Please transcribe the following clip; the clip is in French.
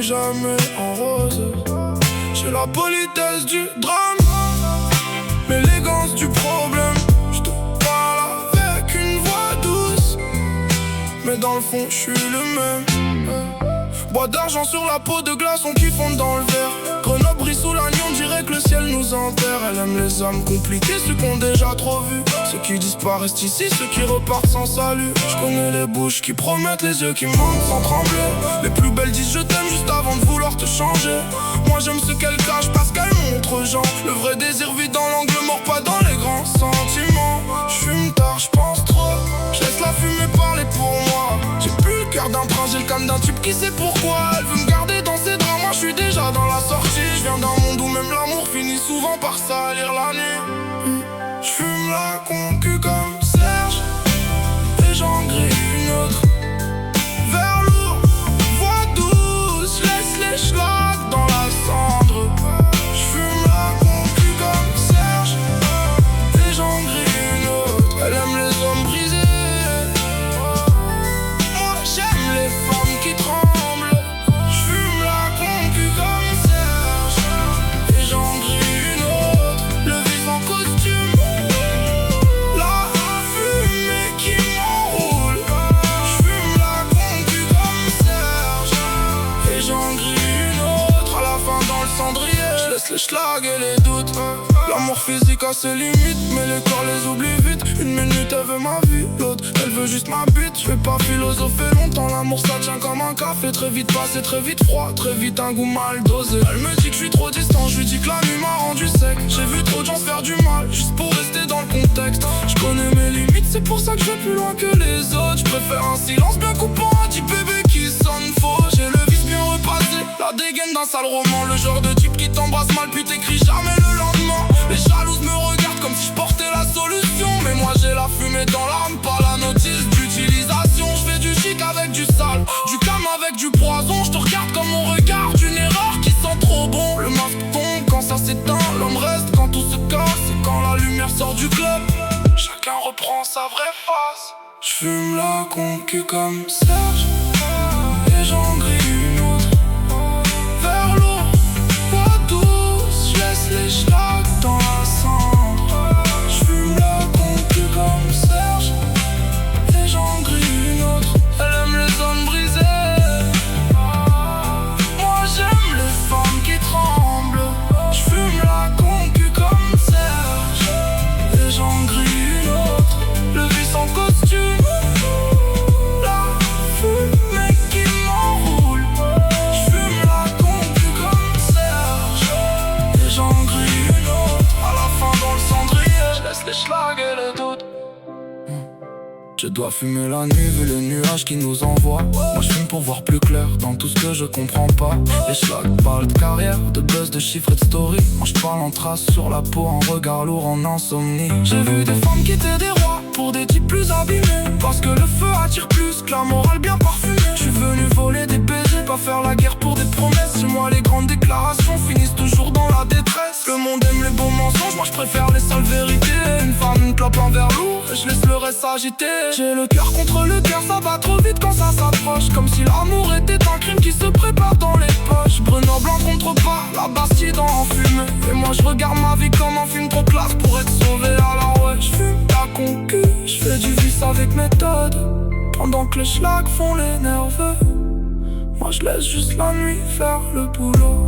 finit jamais en rose. J'ai la politesse du drame, l'élégance du problème. Je te parle avec une voix douce, mais dans le fond je suis le même. Bois d'argent sur la peau de glaçons qui fondent dans le verre. Grenoble brille sous l'agneau, on dirait que le ciel nous enterre. Elle aime les hommes compliqués, ceux qu'on déjà trop vus. Ceux qui disparaissent ici, ceux qui repartent sans salut. Je connais les bouches qui promettent, les yeux qui mentent sans trembler. Les plus belles disent je t'aime juste avant de vouloir te changer. Moi j'aime ce qu'elle cache parce qu'elle montre aux gens. Le vrai désir vit dans l'angle mort, pas dans les grands sentiments. Je fume tard, je pense trop, je laisse la fumée parler pour moi. J'ai plus le cœur d'un prince, j'ai le calme d'un type qui sait pourquoi. Elle veut me garder dans ses draps, moi je suis déjà dans la sortie. Je viens d'un monde où même l'amour finit souvent par salir la nuit. Je fume la concu comme Serge, et j'en grille une autre. Vers lourd, voix douce, laisse les schlags dans la cendre. Je fume la concu comme Serge, et j'en grille une autre. Elle aime les hommes brisés, moi j'aime les femmes qui tremblent. Je fume la concu comme Serge, et j'en grille une autre. Le vif en costume, la fumée qui m'enroule. Je fume la concu comme Serge, et j'en grille une autre. À la fin dans le cendrier, je laisse les schlags et les doutes. L'amour physique a ses limites, mais les corps les oublie vite. Une minute elle veut ma vie, l'autre elle veut juste ma bite. Je vais pas philosopher longtemps, l'amour ça tient comme un café. Très vite passé, très vite froid, très vite un goût mal dosé. Elle me dit que je suis trop distant, je lui dis que la nuit m'a rendu sec. J'ai vu trop de gens se faire du mal, juste pour rester dans le contexte. Je connais mes limites, c'est pour ça que je vais plus loin que les autres. Je préfère un silence bien coupant à 10 bébés qui sonne faux. J'ai le vice bien repassé, la dégaine d'un sale roman. Le genre de type qui t'embrasse mal puis t'écris jamais le lendemain. Les jalouses me regardent comme si je portais la solution, mais moi j'ai la fumée dans l'âme, pas la notice d'utilisation. Je fais du chic avec du sale, du calme avec du poison. Je te regarde comme on regarde une erreur qui sent trop bon. Le masque tombe quand ça s'éteint, l'homme reste quand tout se casse. Et quand la lumière sort du club, chacun reprend sa vraie face. Je fume la concu comme Serge, et j'en grille une autre. Vers l'eau, voix douce, je laisse les schlags dans la cendre. Je fume la concu comme Serge, et j'en grille une autre. Elle aime les hommes brisés, moi j'aime les femmes qui tremblent. Je fume la concu comme Serge, et j'en grille une autre. Le vice en costume, la fumée qui m'enroule. Je fume la concu comme Serge, et j'en grille une autre. À la fin dans le cendrier, je laisse les schlags et les doutes. Je dois fumer la nuit vu les nuages qui nous envoient. Moi je fume pour voir plus clair dans tout ce que je comprends pas. Les schlags parlent de carrière, de buzz, de chiffres et de story. Moi je parle en traces sur la peau, en regard lourd, en insomnie. J'ai vu des femmes quitter des rois pour des types plus abîmés, parce que le feu attire plus que la morale bien parfumée. Je suis venu voler des baisers, pas faire la guerre pour des promesses. Chez moi les grandes déclarations finissent toujours dans la détresse. Le monde aime les beaux mensonges, moi je préfère les sales vérités. Une femme, une clope, un verre lourd, je laisse le reste s'agiter. J'ai le cœur contre le cœur, ça va trop vite quand ça s'approche. Comme si l'amour était un crime qui se prépare dans les poches. Grenoble en contre pas, la Bastide en fumée. Et moi je regarde ma vie comme un film trop classe pour être sauvé. Alors ouais, je fume la concu, je fais du vice avec méthode. Pendant que les schlags font les nerveux, moi je laisse juste la nuit faire le boulot.